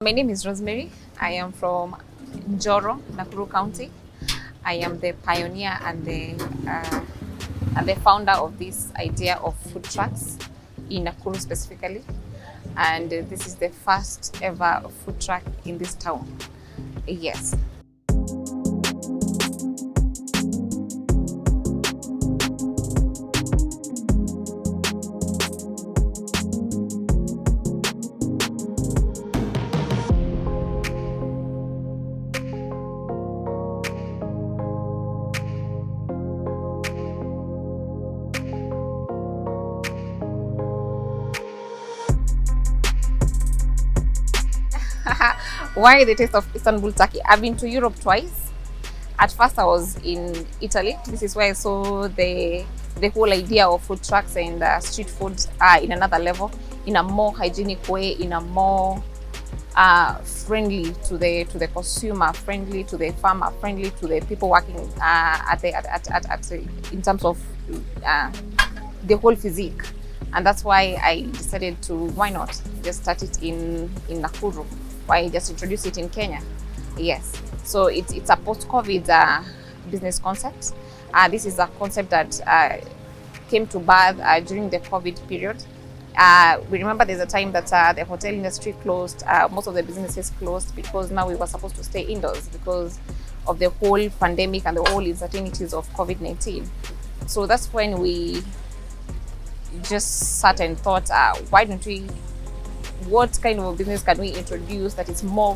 My name is Rosemary. I am from Njoro, Nakuru County. I am the pioneer and the founder of this idea of food trucks in Nakuru specifically. And this is the first ever food truck in this town. Yes. Why the taste of Istanbul Turkey? I've been to Europe twice. At first I was in Italy. This is where I saw the whole idea of food trucks and street food in another level, in a more hygienic way, in a more friendly to the consumer, friendly to the farmer, friendly to the people working in terms of the whole physique. And that's why I decided to, why not just start it in Nakuru? Why just introduce it in Kenya? Yes. So it's a post-COVID business concept. This is a concept that came to birth during the COVID period. We remember there's a time that the hotel industry closed, most of the businesses closed because now we were supposed to stay indoors because of the whole pandemic and the whole uncertainties of COVID-19. So that's when we just sat and thought, why don't we, what kind of a business can we introduce that is more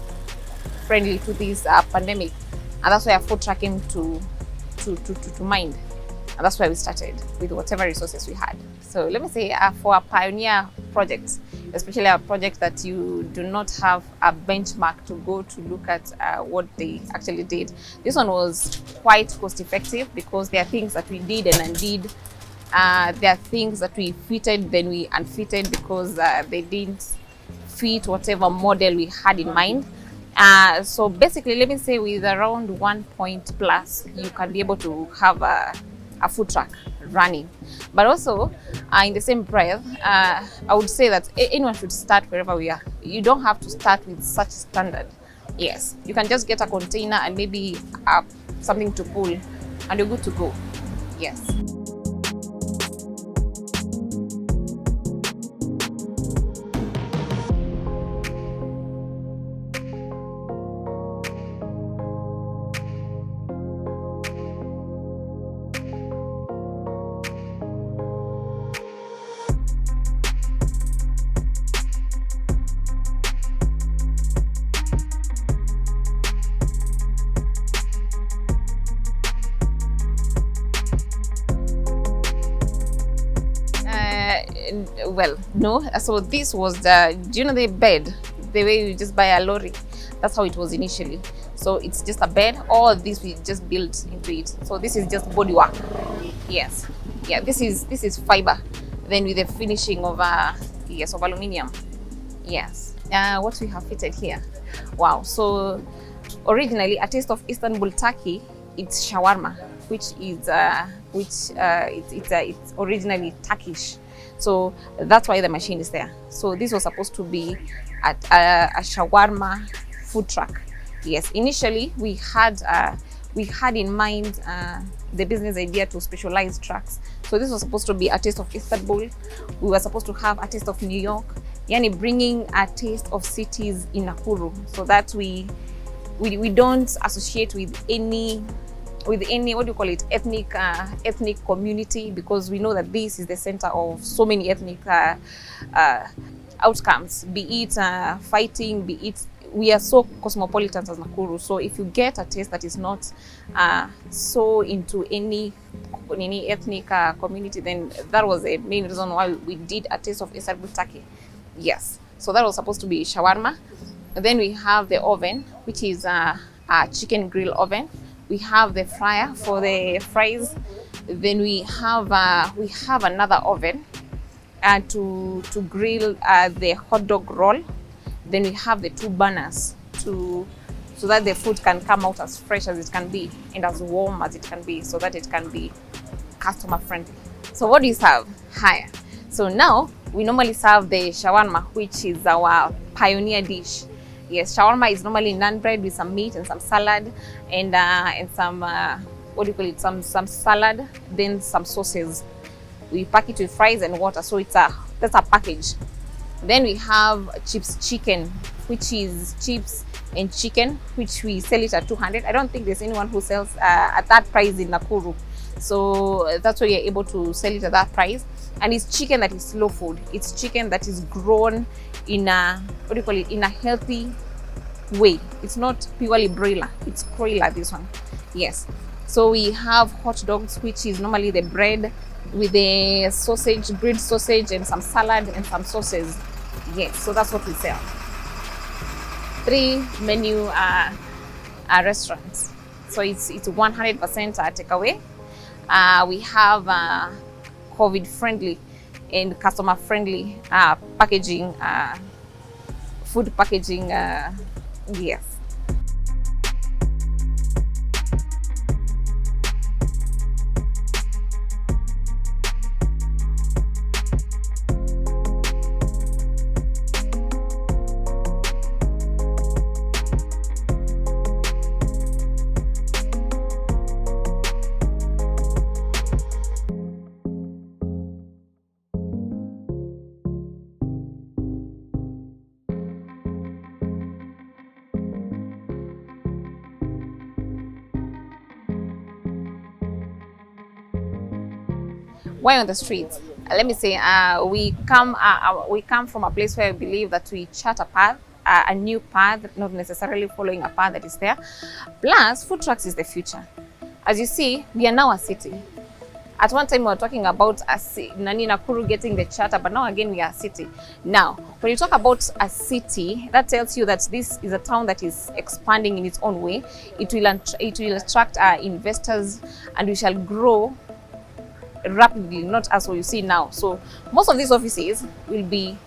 friendly to this pandemic? And that's why a food truck came to mind. And that's why we started with whatever resources we had. So let me say, for a pioneer project, especially a project that you do not have a benchmark to go to look at what they actually did, this one was quite cost effective because there are things that we did and undid. There are things that we fitted, then we unfitted because they didn't fit whatever model we had in mind. So basically, let me say with around 1 point plus, you can be able to have a food truck running. But also, in the same breath, I would say that anyone should start wherever we are. You don't have to start with such standard. Yes, you can just get a container and maybe something to pull, and you're good to go. Yes. Well, no. So this was do you know the bed, the way you just buy a lorry? That's how it was initially. So it's just a bed. All this we just built into it. So this is just bodywork. Yes. Yeah, this is fiber, then with the finishing of yes, of aluminium. Yes. What we have fitted here. Wow. So originally, a taste of Istanbul Turkey, it's shawarma, which is it's originally Turkish. So that's why the machine is there. So this was supposed to be a shawarma food truck. Yes, initially we had in mind the business idea to specialize trucks. So this was supposed to be a taste of Istanbul. We were supposed to have a taste of New York, yani bringing a taste of cities in Nakuru, so that we don't associate with any what do you call it, ethnic community, because we know that this is the center of so many ethnic outcomes, be it fighting, be it, we are so cosmopolitan as Nakuru. So if you get a taste that is not so into any ethnic community, then that was the main reason why we did a taste of Istanbul Turkey. Yes, so that was supposed to be shawarma. And then we have the oven, which is a chicken grill oven. We have the fryer for the fries. Then we have another oven to grill the hot dog roll. Then we have the 2 burners so that the food can come out as fresh as it can be and as warm as it can be, so that it can be customer friendly. So what do you serve? Higher. So now we normally serve the shawarma, which is our pioneer dish. Yes, shawarma is normally naan bread with some meat and some salad and some what do you call it? Some salad, then some sauces. We pack it with fries and water, so that's a package. Then we have chips chicken, which is chips and chicken, which we sell it at 200. I don't think there's anyone who sells at that price in Nakuru. So that's why you're able to sell it at that price. And it's chicken that is slow food. It's chicken that is grown in a, what do you call it, in a healthy way. It's not purely broiler, it's broiler, this one. Yes. So we have hot dogs, which is normally the bread with the sausage, grilled sausage, and some salad and some sauces. Yes, so that's what we sell. 3 menu restaurants. So it's 100% takeaway. We have COVID friendly and customer friendly packaging, food packaging. Yes. Why on the streets? Let me say, we come from a place where we believe that we chart a path, a new path, not necessarily following a path that is there. Plus, food trucks is the future. As you see, we are now a city. At one time, we were talking about Nakuru getting the charter, but now again, we are a city. Now, when you talk about a city, that tells you that this is a town that is expanding in its own way. It will attract investors, and we shall grow rapidly, not as what you see now. So most of these offices will be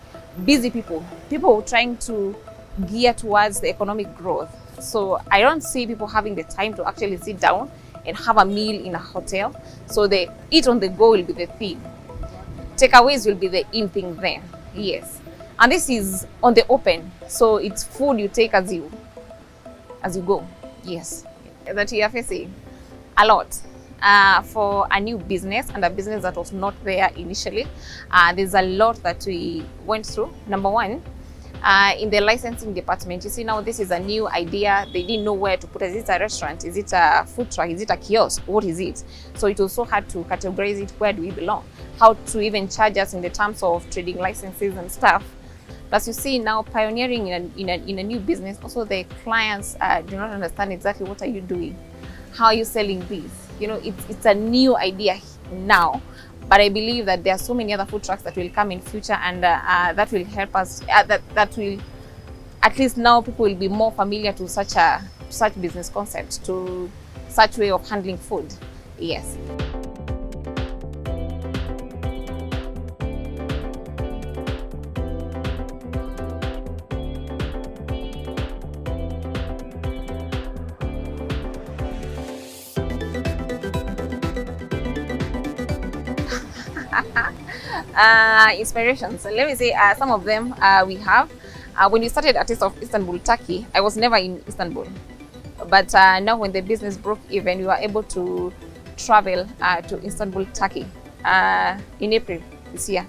busy people trying to gear towards the economic growth. So I don't see people having the time to actually sit down and have a meal in a hotel. So the eat on the go will be the thing. Takeaways will be the in thing there. Yes. And this is on the open. So it's food you take as you go. Yes. That you are facing a lot. For a new business and a business that was not there initially, there's a lot that we went through. Number one, in the licensing department, you see now this is a new idea. They didn't know where to put it. Is it a restaurant? Is it a food truck? Is it a kiosk? What is it? So it was so hard to categorize it. Where do we belong? How to even charge us in the terms of trading licenses and stuff. Plus, you see now pioneering in a new business. Also, the clients do not understand exactly what are you doing. How are you selling this? You know, it's a new idea now, but I believe that there are so many other food trucks that will come in future, and that will help us. That will, at least now, people will be more familiar to such business concept, to such way of handling food. Yes. Inspirations. So let me say some of them we have. When we started at Taste of Istanbul Turkey, I was never in Istanbul. But now when the business broke even, we were able to travel to Istanbul Turkey in April this year.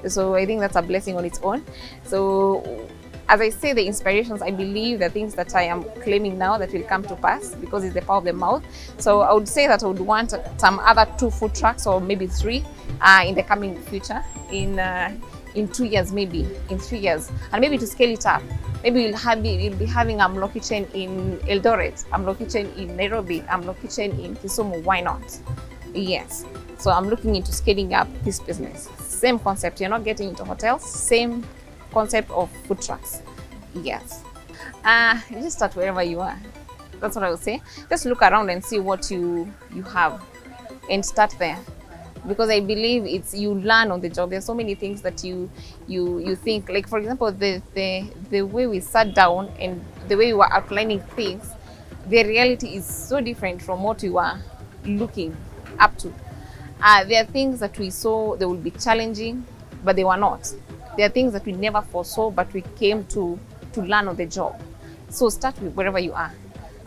So I think that's a blessing on its own. So as I say, the inspirations, I believe the things that I am claiming now that will come to pass because it's the power of the mouth. So I would say that I would want some other 2 food trucks or maybe 3 in the coming future, in 2 years, maybe in 3 years, and maybe to scale it up. Maybe we'll be having a Mlo Kitchen in Eldoret, a Mlo Kitchen in Nairobi, a Mlo Kitchen in Kisumu. Why not? Yes. So I'm looking into scaling up this business. Same concept. You're not getting into hotels. Same concept of food trucks. Yes. You just start wherever you are. That's what I would say. Just look around and see what you have, and start there. Because I believe it's you learn on the job. There's so many things that you think. Like for example, the way we sat down and the way we were outlining things, the reality is so different from what we were looking up to. There are things that we saw they will be challenging, but they were not. There are things that we never foresaw, but we came to learn on the job. So start with wherever you are.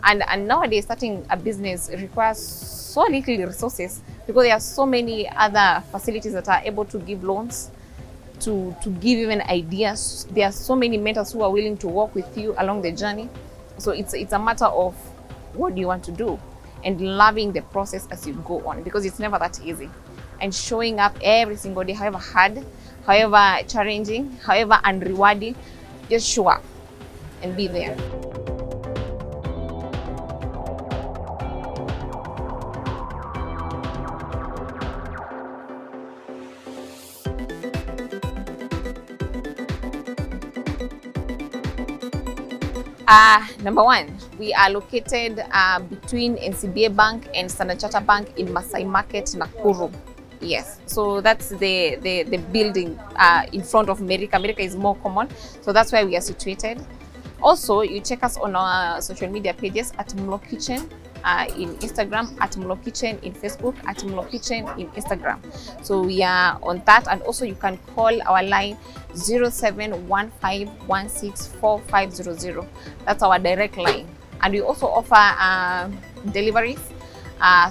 And nowadays, starting a business requires so little resources because there are so many other facilities that are able to give loans, to give even ideas. There are so many mentors who are willing to work with you along the journey. So it's a matter of what do you want to do and loving the process as you go on, because it's never that easy. And showing up every single day, however hard, however challenging, however unrewarding, just show up and be there. Number one, we are located between NCBA Bank and Standard Chartered Bank in Masai Market, Nakuru. Yes, so that's the building in front of America. America is more common, so that's where we are situated. Also, you check us on our social media pages at Mlo Kitchen in Instagram, at Mlo Kitchen in Facebook, at Mlo Kitchen in Instagram. So we are on that, and also you can call our line 0715164500. That's our direct line, and we also offer deliveries.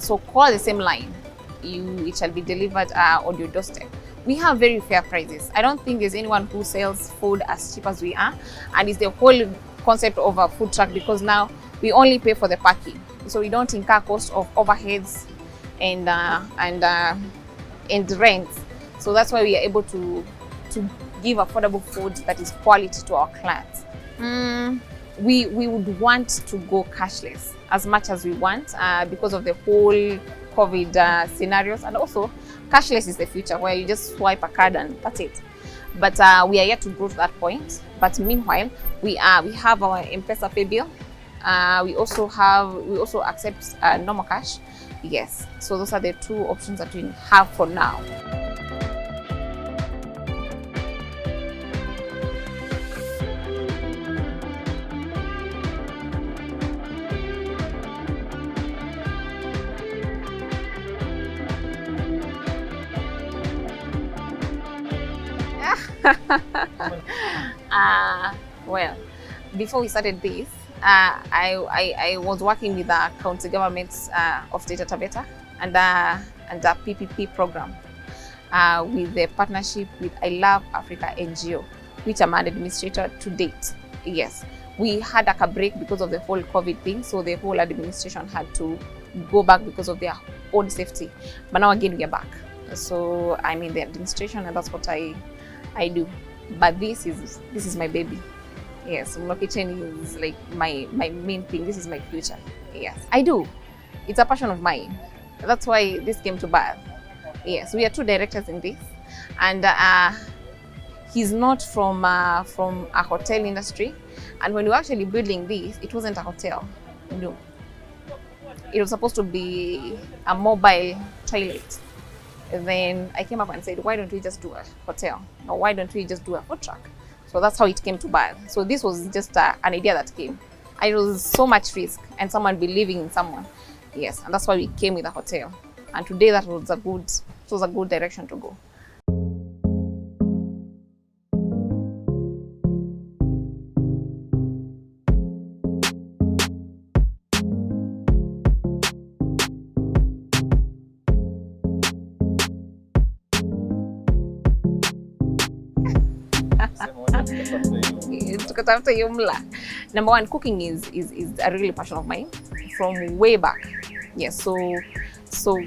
So call the same line. It shall be delivered on your doorstep. We have very fair prices. I don't think there's anyone who sells food as cheap as we are, and it's the whole concept of a food truck, because now we only pay for the packing, so we don't incur cost of overheads and rent. So that's why we are able to give affordable food that is quality to our clients. We would want to go cashless as much as we want because of the whole COVID scenarios, and also cashless is the future, where you just swipe a card and that's it. But we are yet to grow to that point. But meanwhile, we have our M-Pesa pay bill. We also accept normal cash. Yes, so those are the two options that we have for now. Well, before we started this, I was working with the county governments of Taita Taveta and a PPP program with the partnership with I Love Africa NGO, which I'm an administrator to date. Yes, we had a break because of the whole COVID thing, so the whole administration had to go back because of their own safety. But now again, we are back. So I'm in the administration, and that's what I do. But this is my baby. Yes, Mlo Kitchen is like my main thing. This is my future. Yes, I do. It's a passion of mine. That's why this came to birth. Yes, we are two directors in this, and he's not from a hotel industry. And when we were actually building this, it wasn't a hotel. No, it was supposed to be a mobile toilet. And then I came up and said, why don't we just do a hotel? Or why don't we just do a food truck? So that's how it came to birth. So this was just an idea that came. It was so much risk and someone believing in someone. Yes, and that's why we came with a hotel. And today that was a good direction to go. Number one, cooking is a really passion of mine from way back. Yes, so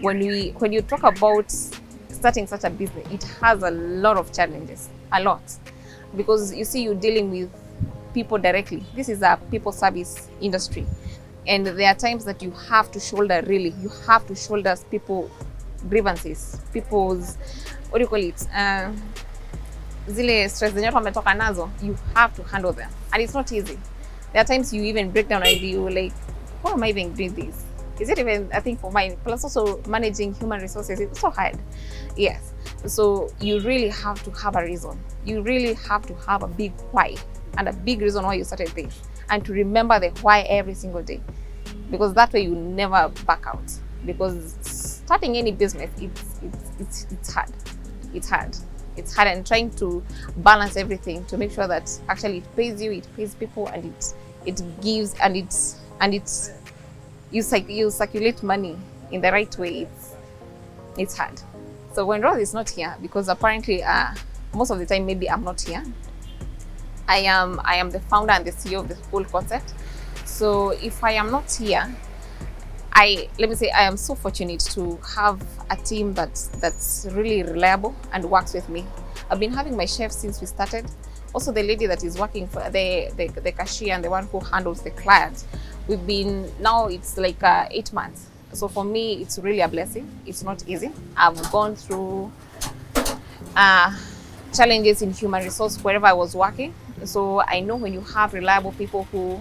when you talk about starting such a business, it has a lot of challenges, a lot, because you see, you're dealing with people directly. This is a people service industry, and there are times that you have to shoulder people grievances, people's, what do you call it, zile stress zenye wametoka nazo, you have to handle them, and it's not easy. There are times you even break down and you like, why am I even doing this? Is it even a thing for mine? Plus also managing human resources, it's so hard. Yes, so you really have to have a reason. You really have to have a big why and a big reason why you started this, and to remember the why every single day, because that way you never back out. Because starting any business, it's hard. It's hard, and trying to balance everything to make sure that actually it pays you, it pays people, and it gives, and it's you circulate money in the right way. It's hard. So when Rose is not here, because apparently most of the time maybe I'm not here, I am the founder and the CEO of the whole concept. So if I am not here, let me say I am so fortunate to have a team that's really reliable and works with me. I've been having my chef since we started. Also the lady that is working for the cashier and the one who handles the clients. We've been, now it's like 8 months. So for me, it's really a blessing. It's not easy. I've gone through challenges in human resource wherever I was working. So I know when you have reliable people who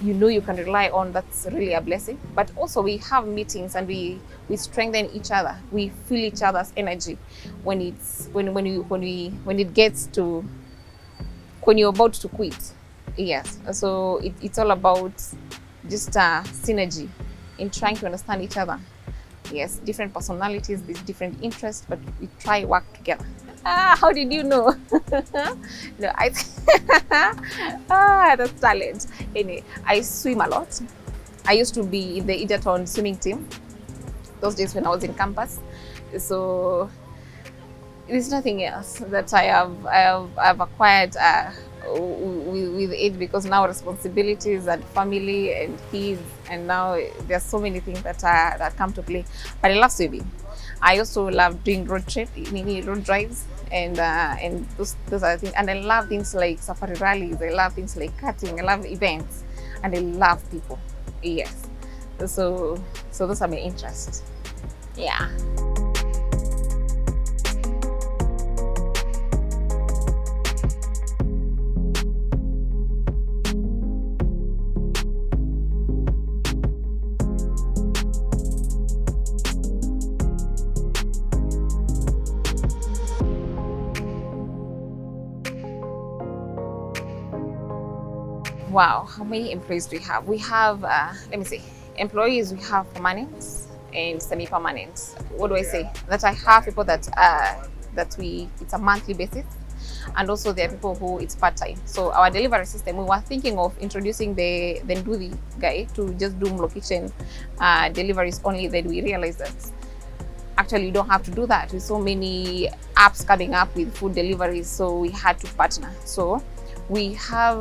you know you can rely on, that's really a blessing. But also we have meetings and we strengthen each other. We feel each other's energy when it gets to when you're about to quit. Yes. So it's all about just synergy in trying to understand each other. Yes, different personalities, these different interests, but we try work together. How did you know? No, that's talent. Anyway, I swim a lot. I used to be in the Egerton swimming team those days when I was in campus. So there's nothing else that I have acquired with age, because now responsibilities and family and kids, and now there's so many things that come to play. But I love swimming. I also love doing road drives, and those are things. And I love things like safari rallies. I love things like cutting. I love events, and I love people. Yes. So those are my interests. Yeah. Wow, how many employees do we have? We have, let me see, employees, we have permanent and semi-permanent. What do I say? That I have people that it's a monthly basis, and also there are people who it's part-time. So our delivery system, we were thinking of introducing the Ndudi guy to just do Mlo Kitchen deliveries only. Then we realized that actually you don't have to do that with so many apps coming up with food deliveries. So we had to partner. So we have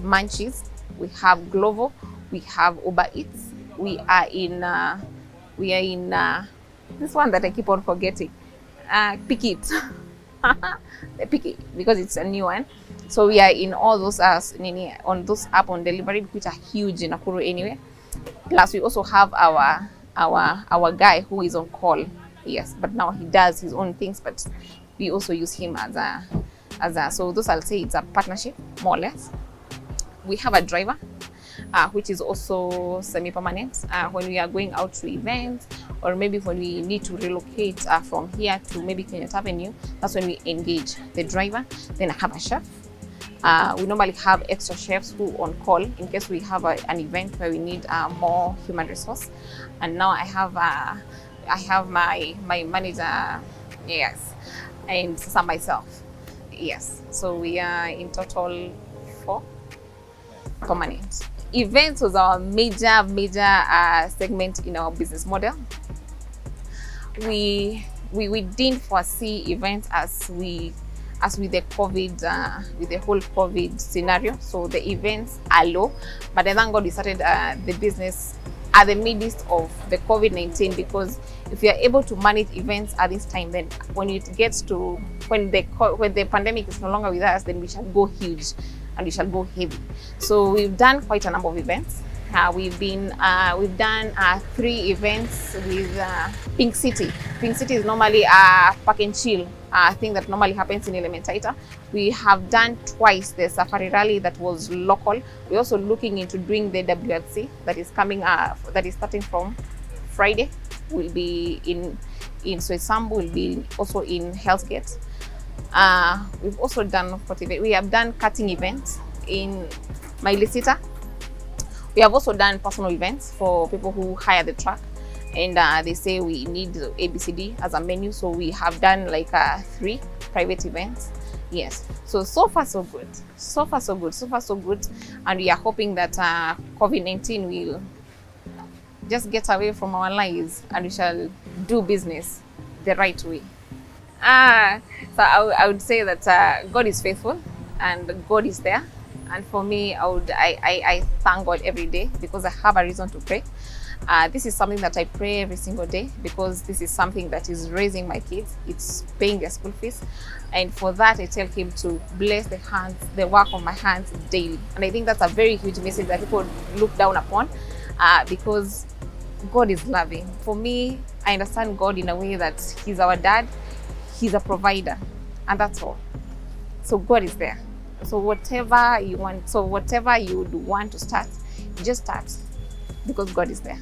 Munchies, we have Glovo, we have Uber Eats, we are in this one that I keep on forgetting, Pick It, Pick It, because it's a new one. So we are in all those on those app on delivery, which are huge in Nakuru anyway. Plus we also have our guy who is on call. Yes, but now he does his own things, but we also use him as a so those, I'll say it's a partnership, more or less. We have a driver, which is also semi-permanent. When we are going out to events, or maybe when we need to relocate from here to maybe Kenyatta Avenue, that's when we engage the driver. Then I have a chef. We normally have extra chefs who on call in case we have an event where we need more human resource. And now I have my manager, yes, and some myself. Yes, so we are in total 4 permanent. Events was our major segment in our business model. We didn't foresee events as with the COVID, with the whole COVID scenario. So the events are low, but then thank God we started the business at the midst of the COVID-19, because if we are able to manage events at this time, then when it gets to when the pandemic is no longer with us, then we shall go huge and we shall go heavy. So we've done quite a number of events. We've done 3 events with Pink City. Pink City is normally a pack and chill thing that normally happens in Elementaita. We have done twice the safari rally that was local. We're also looking into doing the WRC that is coming that is starting from Friday. Will be in so Istanbul will be also in Hell's Gate. We've also done we have done cutting events in Mailisita. We have also done personal events for people who hire the truck, and they say we need ABCD as a menu. So we have done like 3 private events. Yes. So far so good. So far so good. So far so good. And we are hoping that COVID-19 will just get away from our lives and we shall do business the right way. Ah, so I would say that God is faithful and God is there. And for me, I thank God every day because I have a reason to pray. This is something that I pray every single day because this is something that is raising my kids. It's paying their school fees. And for that, I tell him to bless the work of my hands daily. And I think that's a very huge message that people look down upon because God is loving. For me, I understand God in a way that He's our dad, He's a provider, and that's all. So God is there. So whatever you want, whatever you would want to start, just start because God is there.